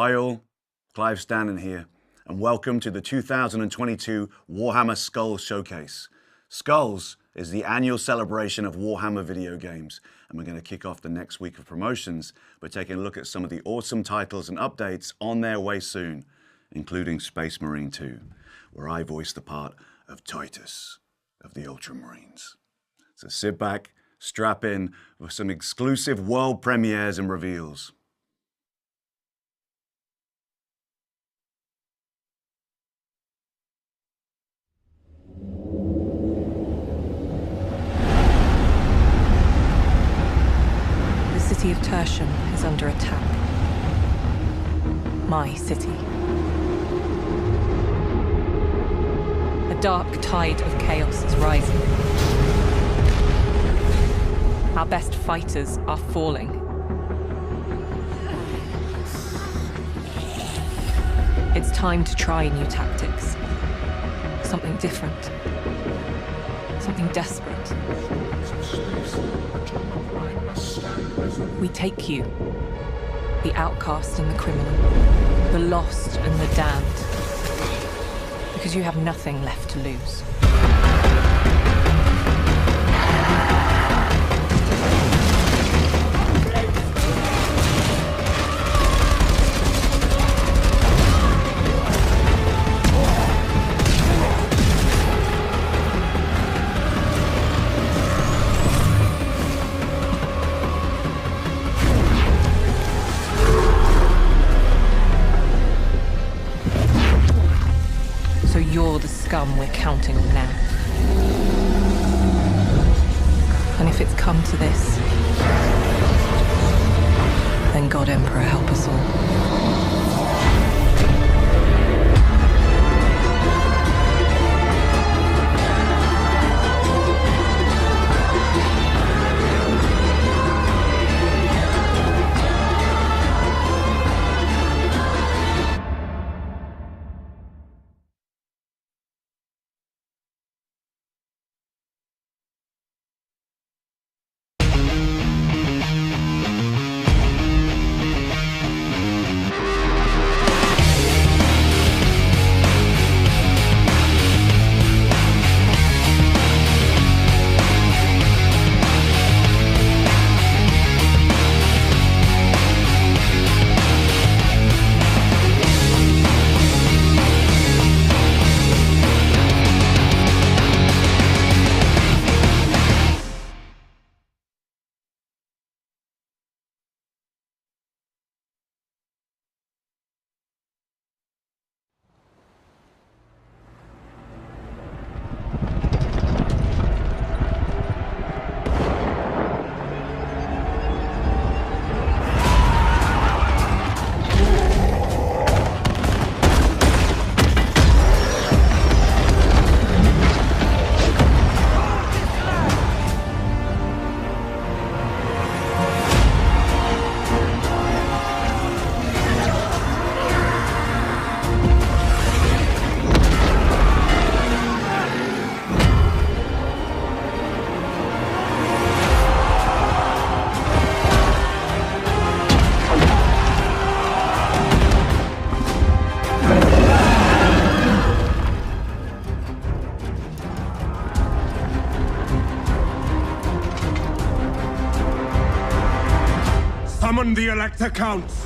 Hi all, Clive Stanton here, and welcome to the 2022 Warhammer Skulls Showcase. Skulls is the annual celebration of Warhammer video games, and we're going to kick off the next week of promotions by taking a look at some of the awesome titles and updates on their way soon, including Space Marine 2, where I voice the part of Titus of the Ultramarines. So sit back, strap in for some exclusive world premieres and reveals. The city of Tertium is under attack. My city. A dark tide of chaos is rising. Our best fighters are falling. It's time to try new tactics. Something different. Something desperate. We take you, the outcast and the criminal, the lost and the damned, because you have nothing left to lose. So you're the scum we're counting on now. And if it's come to this, then God Emperor help us all. Summon the Elector Counts!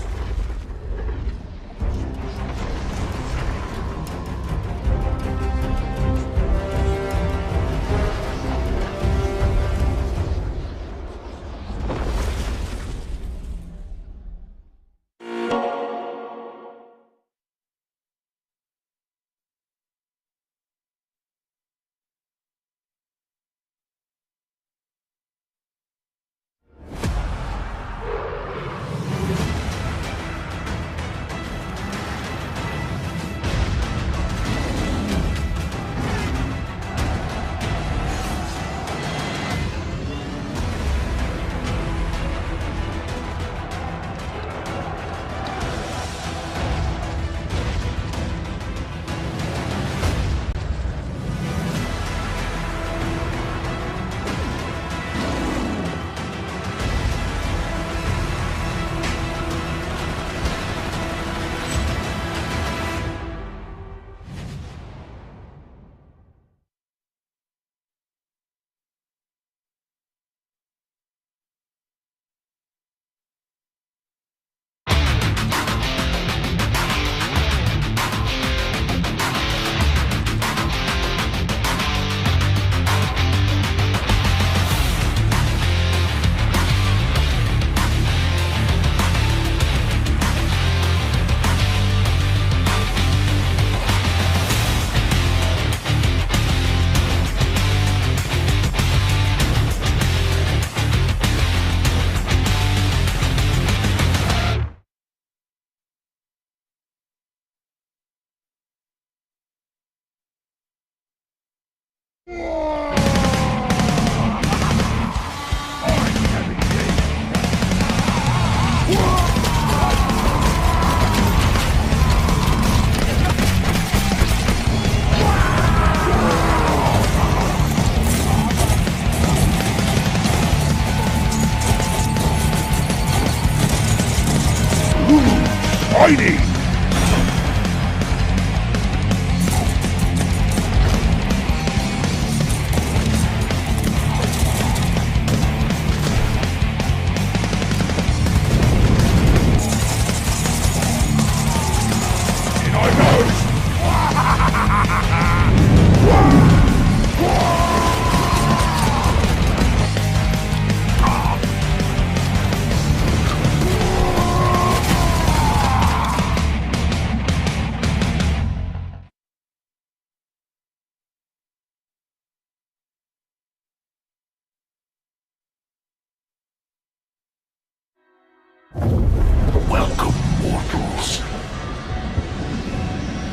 tiny! Welcome, mortals.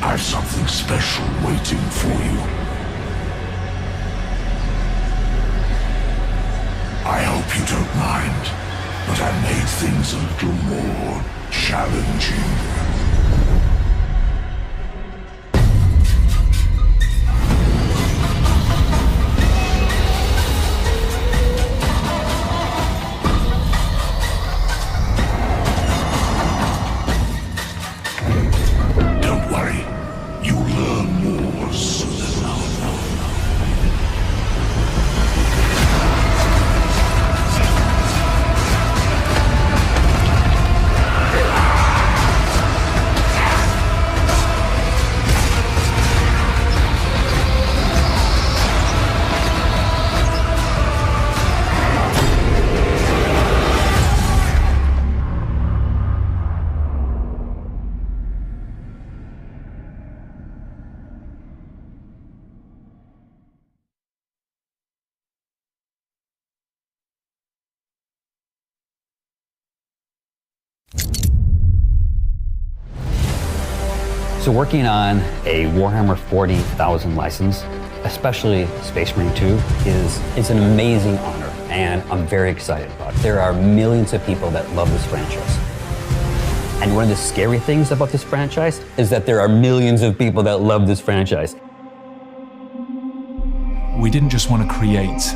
I've something special waiting for you. I hope you don't mind, but I made things a little more challenging. So working on a Warhammer 40,000 license, especially Space Marine 2, is an amazing honor, and I'm very excited about it. There are millions of people that love this franchise. And one of the scary things about this franchise is that there are millions of people that love this franchise. We didn't just want to create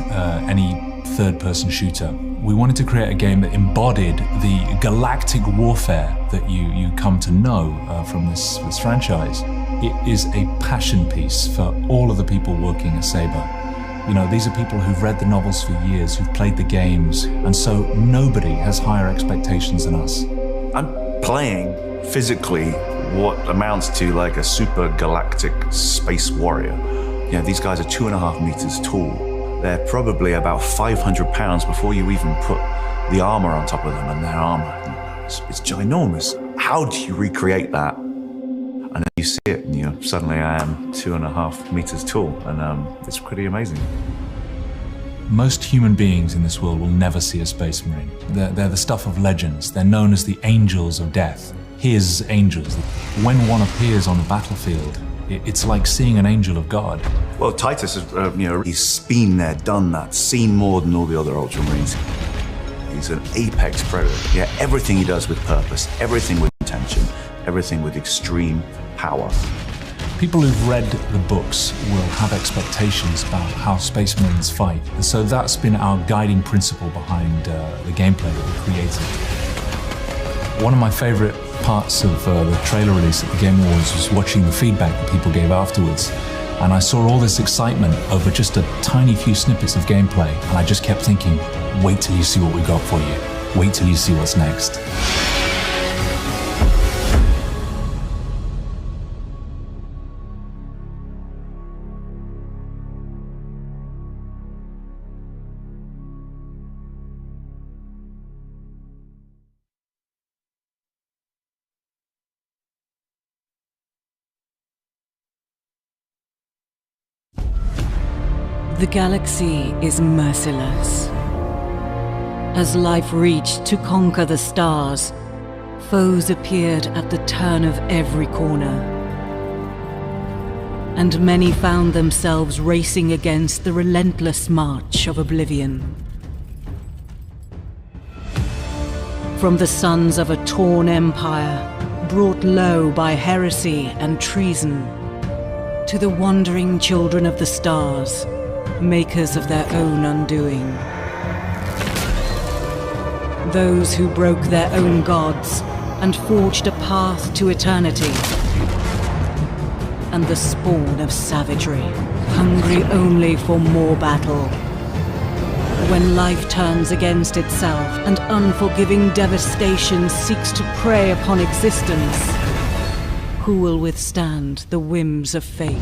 any third-person shooter. We wanted to create a game that embodied the galactic warfare that you come to know from this franchise. It is a passion piece for all of the people working at Saber. You know, these are people who've read the novels for years, who've played the games, and so nobody has higher expectations than us. I'm playing physically what amounts to like a super galactic space warrior. You know, these guys are 2.5 meters tall. They're probably about 500 pounds before you even put the armor on top of them, and their armor, it's ginormous. How do you recreate that? And then you see it, and suddenly I am 2.5 meters tall, and it's pretty amazing. Most human beings in this world will never see a Space Marine. They're the stuff of legends. They're known as the angels of death. His angels. When one appears on the battlefield, it's like seeing an angel of God. Well, Titus, he's been there, done that, seen more than all the other Ultramarines. He's an apex predator. Yeah, everything he does with purpose, everything with intention, everything with extreme power. People who've read the books will have expectations about how Space Marines fight, and so that's been our guiding principle behind the gameplay that we created. One of my favorite parts of the trailer release at the Game Awards was watching the feedback that people gave afterwards. And I saw all this excitement over just a tiny few snippets of gameplay, and I just kept thinking, wait till you see what we got for you. Wait till you see what's next. The galaxy is merciless. As life reached to conquer the stars, foes appeared at the turn of every corner. And many found themselves racing against the relentless march of oblivion. From the sons of a torn empire, brought low by heresy and treason, to the wandering children of the stars, makers of their own undoing. Those who broke their own gods and forged a path to eternity. And the spawn of savagery, hungry only for more battle. When life turns against itself and unforgiving devastation seeks to prey upon existence, who will withstand the whims of fate?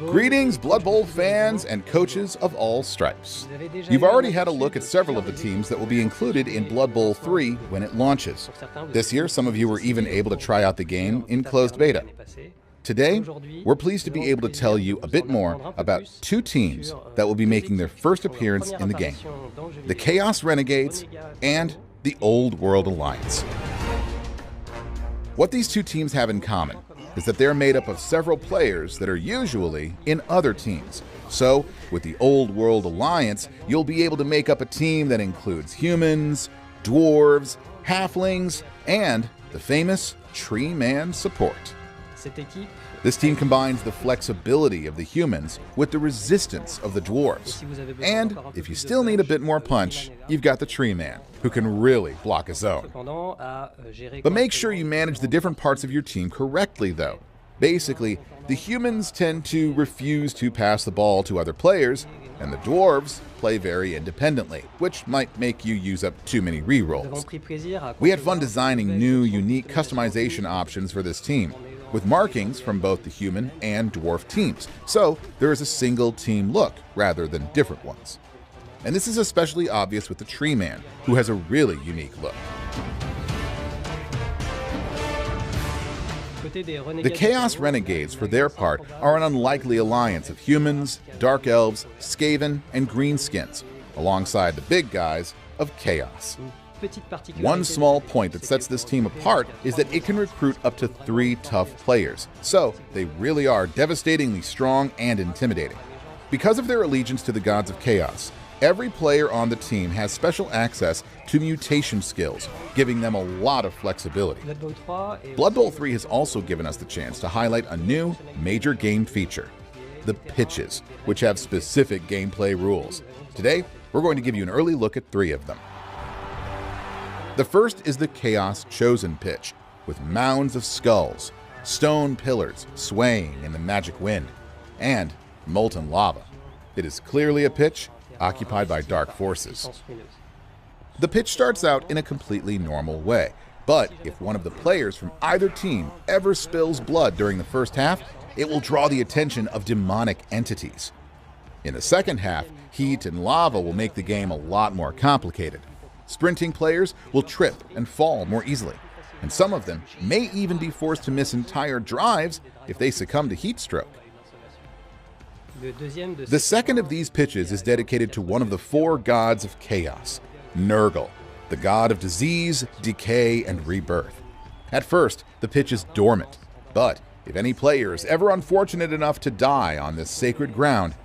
Greetings, Blood Bowl fans and coaches of all stripes. You've already had a look at several of the teams that will be included in Blood Bowl 3 when it launches. This year, some of you were even able to try out the game in closed beta. Today, we're pleased to be able to tell you a bit more about two teams that will be making their first appearance in the game: the Chaos Renegades and the Old World Alliance. What these two teams have in common is that they're made up of several players that are usually in other teams. So, with the Old World Alliance, you'll be able to make up a team that includes humans, dwarves, halflings, and the famous Tree Man support. This team combines the flexibility of the humans with the resistance of the dwarves. And if you still need a bit more punch, you've got the Tree Man, who can really block his own. But make sure you manage the different parts of your team correctly, though. Basically, the humans tend to refuse to pass the ball to other players, and the dwarves play very independently, which might make you use up too many rerolls. We had fun designing new, unique customization options for this team, with markings from both the human and dwarf teams, so there is a single team look rather than different ones. And this is especially obvious with the Tree Man, who has a really unique look. The Chaos Renegades, for their part, are an unlikely alliance of humans, dark elves, Skaven, and greenskins, alongside the big guys of Chaos. One small point that sets this team apart is that it can recruit up to 3 tough players, so they really are devastatingly strong and intimidating. Because of their allegiance to the gods of Chaos, every player on the team has special access to mutation skills, giving them a lot of flexibility. Blood Bowl 3 has also given us the chance to highlight a new, major game feature: the pitches, which have specific gameplay rules. Today, we're going to give you an early look at 3 of them. The first is the Chaos Chosen pitch, with mounds of skulls, stone pillars swaying in the magic wind, and molten lava. It is clearly a pitch occupied by dark forces. The pitch starts out in a completely normal way, but if one of the players from either team ever spills blood during the first half, it will draw the attention of demonic entities. In the second half, heat and lava will make the game a lot more complicated. Sprinting players will trip and fall more easily, and some of them may even be forced to miss entire drives if they succumb to heat stroke. The second of these pitches is dedicated to one of the 4 gods of chaos, Nurgle, the god of disease, decay, and rebirth. At first, the pitch is dormant, but if any player is ever unfortunate enough to die on this sacred ground,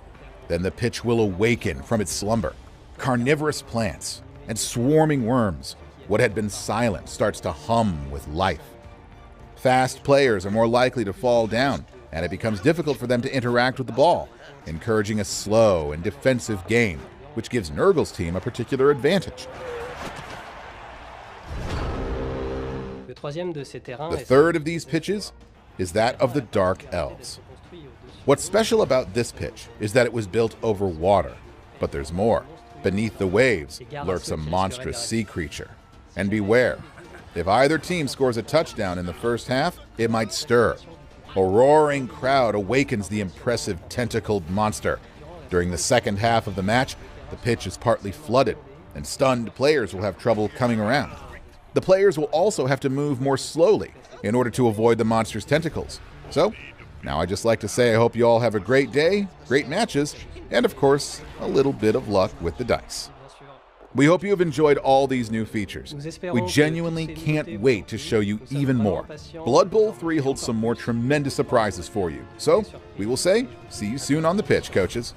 then the pitch will awaken from its slumber. Carnivorous plants and swarming worms, what had been silent starts to hum with life. Fast players are more likely to fall down, and it becomes difficult for them to interact with the ball, encouraging a slow and defensive game, which gives Nurgle's team a particular advantage. The third of these pitches is that of the Dark Elves. What's special about this pitch is that it was built over water, but there's more. Beneath the waves lurks a monstrous sea creature. And beware, if either team scores a touchdown in the first half, it might stir. A roaring crowd awakens the impressive tentacled monster. During the second half of the match, The pitch is partly flooded, and stunned players will have trouble coming around. The players will also have to move more slowly in order to avoid the monster's tentacles. So, now I just like to say I hope you all have a great day, great matches, and of course, a little bit of luck with the dice. We hope you have enjoyed all these new features. We genuinely can't wait to show you even more. Blood Bowl 3 holds some more tremendous surprises for you. So, we will say, see you soon on the pitch, coaches.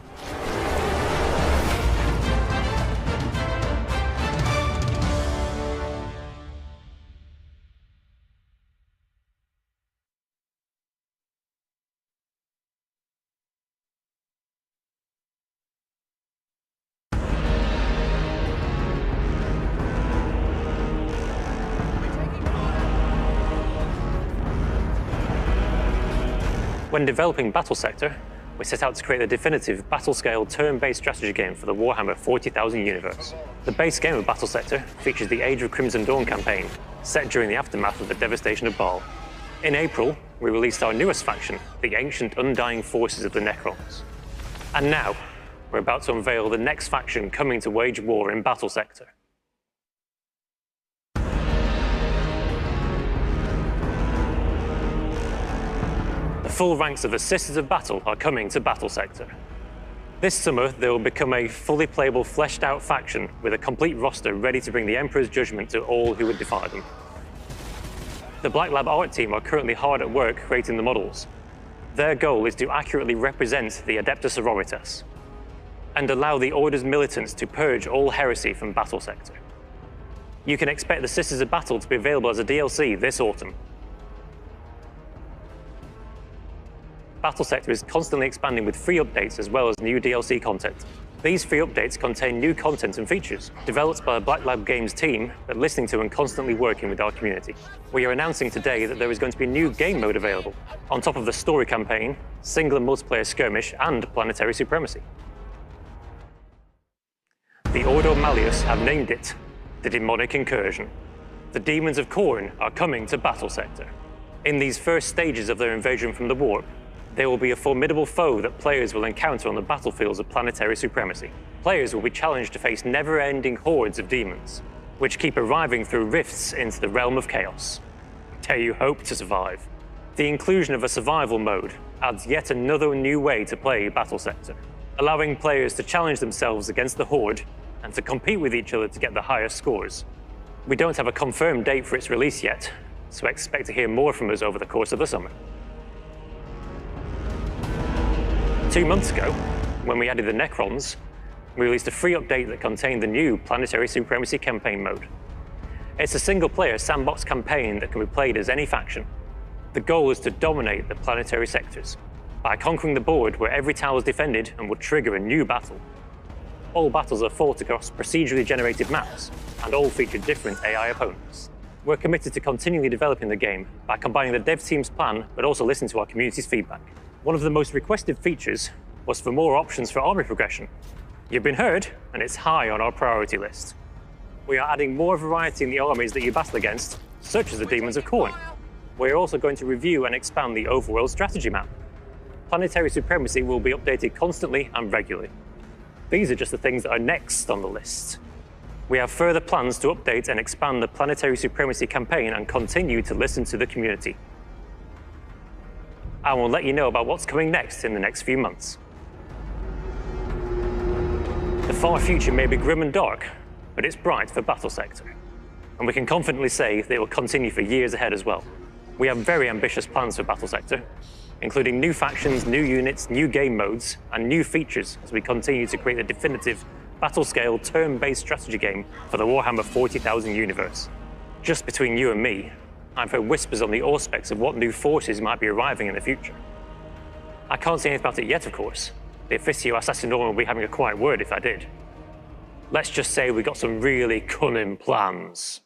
When developing Battlesector, we set out to create a definitive battle-scale turn-based strategy game for the Warhammer 40,000 universe. The base game of Battlesector features the Age of Crimson Dawn campaign, set during the aftermath of the devastation of Baal. In April, we released our newest faction, the Ancient Undying Forces of the Necrons. And now, we're about to unveil the next faction coming to wage war in Battlesector. The full ranks of the Sisters of Battle are coming to Battlesector. This summer, they will become a fully playable, fleshed-out faction with a complete roster ready to bring the Emperor's judgment to all who would defy them. The Black Lab art team are currently hard at work creating the models. Their goal is to accurately represent the Adeptus Sororitas and allow the Order's militants to purge all heresy from Battlesector. You can expect the Sisters of Battle to be available as a DLC this autumn. Battlesector is constantly expanding with free updates as well as new DLC content. These free updates contain new content and features, developed by the Black Lab Games team, but listening to and constantly working with our community. We are announcing today that there is going to be a new game mode available, on top of the story campaign, single and multiplayer skirmish, and planetary supremacy. The Ordo Malleus have named it the Demonic Incursion. The Demons of Khorne are coming to Battlesector. In these first stages of their invasion from the warp, they will be a formidable foe that players will encounter on the battlefields of planetary supremacy. Players will be challenged to face never-ending hordes of demons, which keep arriving through rifts into the realm of chaos. Dare you hope to survive? The inclusion of a survival mode adds yet another new way to play Battlesector, allowing players to challenge themselves against the horde and to compete with each other to get the highest scores. We don't have a confirmed date for its release yet, so expect to hear more from us over the course of the summer. 2 months ago, when we added the Necrons, we released a free update that contained the new Planetary Supremacy campaign mode. It's a single-player sandbox campaign that can be played as any faction. The goal is to dominate the planetary sectors by conquering the board where every tower is defended and will trigger a new battle. All battles are fought across procedurally generated maps, and all feature different AI opponents. We're committed to continually developing the game by combining the dev team's plan, but also listening to our community's feedback. One of the most requested features was for more options for army progression. You've been heard, and it's high on our priority list. We are adding more variety in the armies that you battle against, such as the Demons of Khorne. We are also going to review and expand the overworld strategy map. Planetary supremacy will be updated constantly and regularly. These are just the things that are next on the list. We have further plans to update and expand the Planetary Supremacy campaign and continue to listen to the community. I will let you know about what's coming next in the next few months. The far future may be grim and dark, but it's bright for Battlesector. And we can confidently say that it will continue for years ahead as well. We have very ambitious plans for Battlesector, including new factions, new units, new game modes, and new features as we continue to create a definitive battle-scale, turn-based strategy game for the Warhammer 40,000 universe. Just between you and me, I've heard whispers on the auspex of what new forces might be arriving in the future. I can't say anything about it yet, of course. The Officio Assassinorum will be having a quiet word if I did. Let's just say we got some really cunning plans.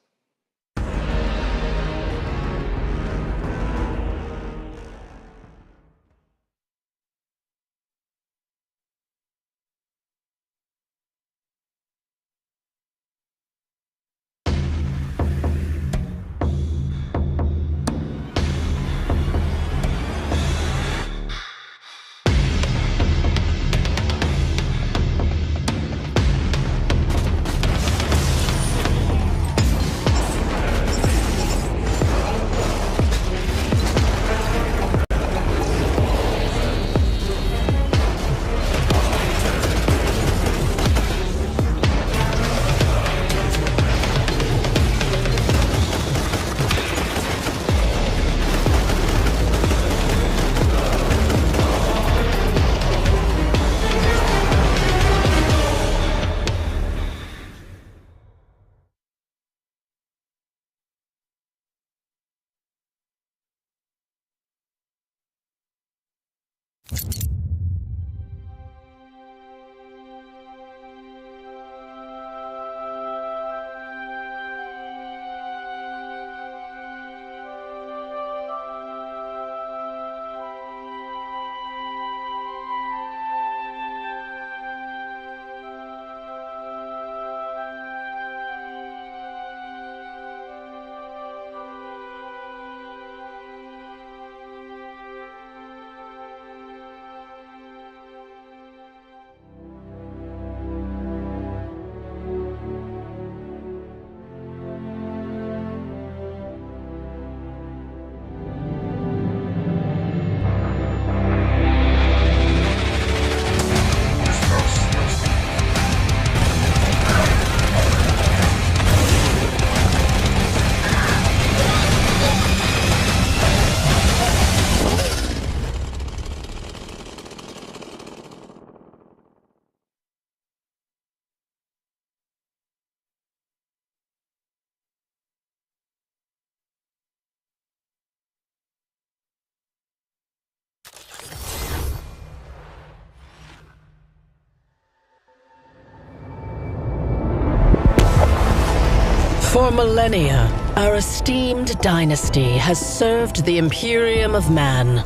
For millennia, our esteemed dynasty has served the Imperium of Man,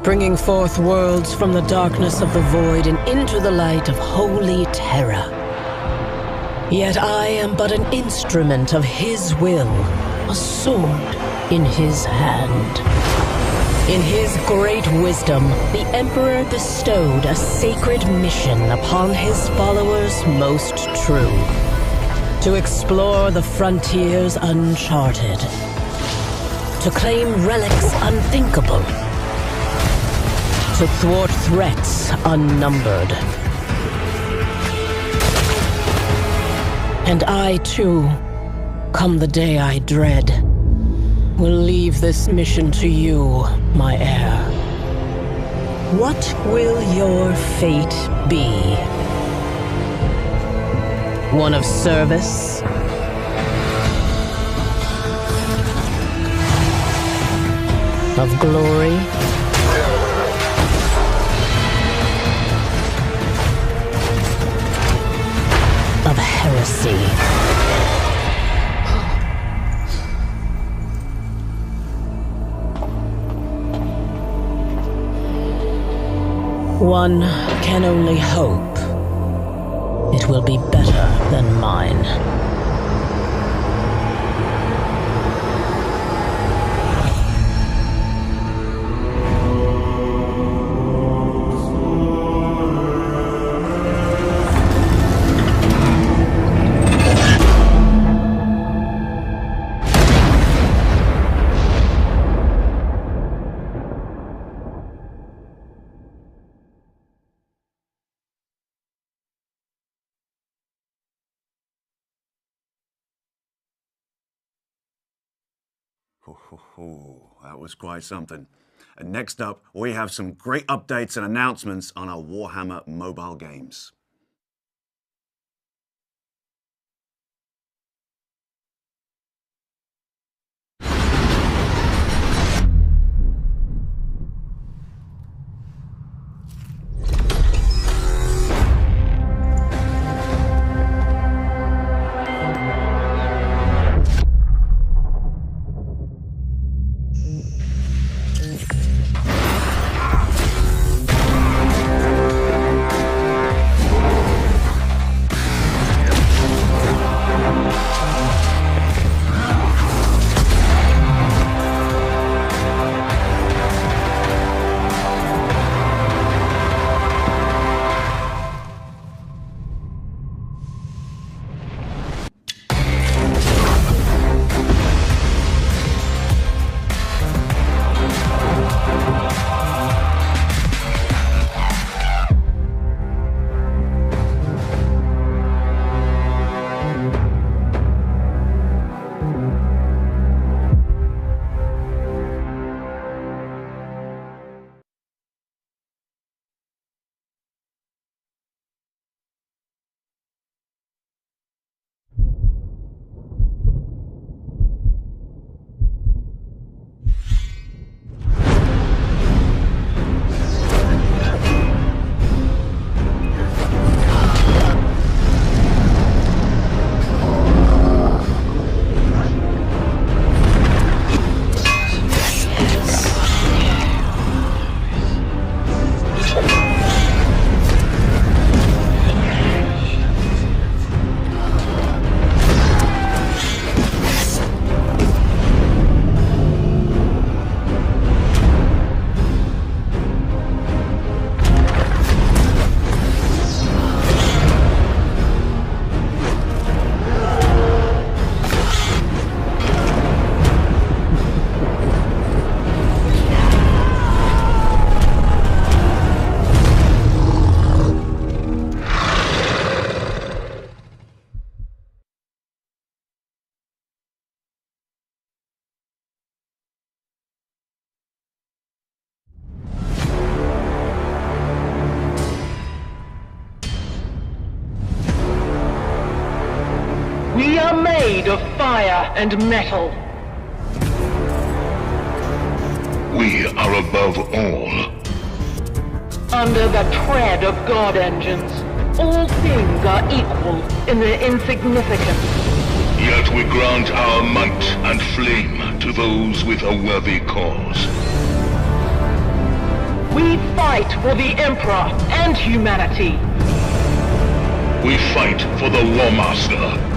bringing forth worlds from the darkness of the void and into the light of holy terror. Yet I am but an instrument of his will, a sword in his hand. In his great wisdom, the Emperor bestowed a sacred mission upon his followers most true: to explore the frontiers uncharted, to claim relics unthinkable, to thwart threats unnumbered. And I too, come the day I dread, will leave this mission to you, my heir. What will your fate be? One of service? Of glory? Of heresy? One can only hope it will be better than mine. That was quite something. And next up, we have some great updates and announcements on our Warhammer mobile games. We are made of fire and metal. We are above all. Under the tread of God engines, all things are equal in their insignificance. Yet we grant our might and flame to those with a worthy cause. We fight for the Emperor and humanity. We fight for the War Master.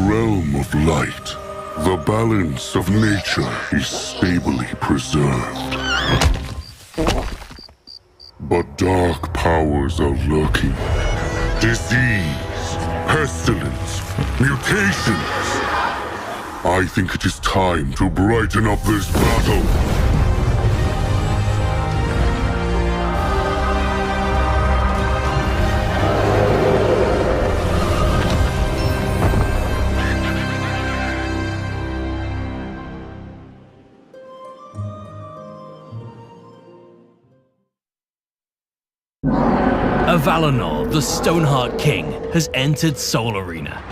realm of light, the balance of nature is stably preserved. But dark powers are lurking. Disease, pestilence, mutations. I think it is time to brighten up this battle. Valinor, the Stoneheart King, has entered Sol Arena.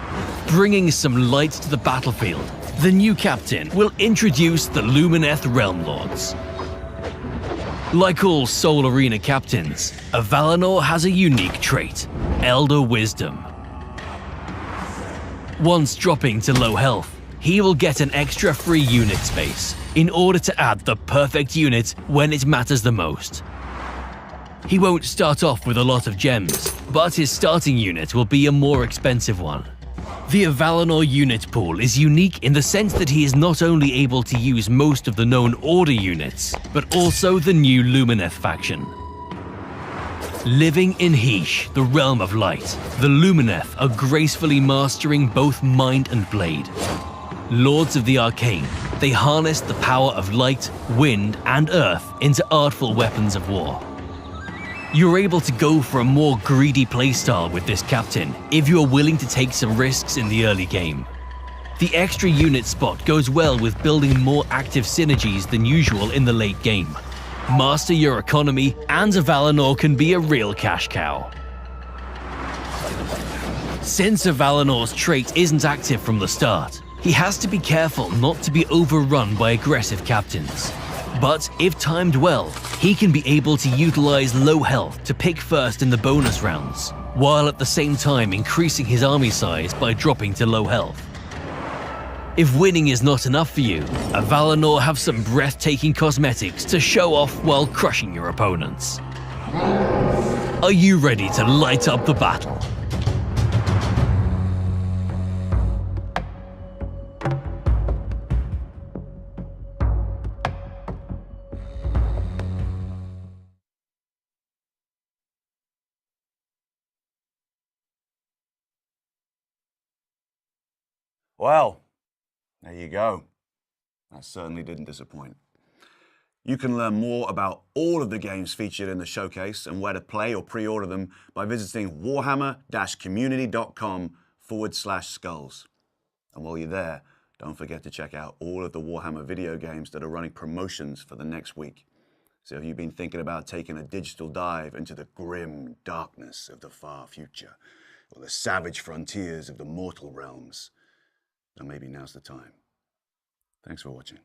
Bringing some light to the battlefield, the new captain will introduce the Lumineth Realm Lords. Like all Sol Arena captains, Valinor has a unique trait, Elder Wisdom. Once dropping to low health, he will get an extra free unit space in order to add the perfect unit when it matters the most. He won't start off with a lot of gems, but his starting unit will be a more expensive one. The Valinor unit pool is unique in the sense that he is not only able to use most of the known Order units, but also the new Lumineth faction. Living in Heesh, the Realm of Light, the Lumineth are gracefully mastering both mind and blade. Lords of the Arcane, they harness the power of light, wind, and earth into artful weapons of war. You're able to go for a more greedy playstyle with this captain if you are willing to take some risks in the early game. The extra unit spot goes well with building more active synergies than usual in the late game. Master your economy and Valinor can be a real cash cow. Since Valinor's trait isn't active from the start, he has to be careful not to be overrun by aggressive captains. But if timed well, he can be able to utilize low health to pick first in the bonus rounds, while at the same time increasing his army size by dropping to low health. If winning is not enough for you, Valinor have some breathtaking cosmetics to show off while crushing your opponents. Are you ready to light up the battle? Well, there you go. That certainly didn't disappoint. You can learn more about all of the games featured in the showcase and where to play or pre-order them by visiting warhammer-community.com/skulls. And while you're there, don't forget to check out all of the Warhammer video games that are running promotions for the next week. So if you've been thinking about taking a digital dive into the grim darkness of the far future, or the savage frontiers of the mortal realms, then maybe now's the time. Thanks for watching.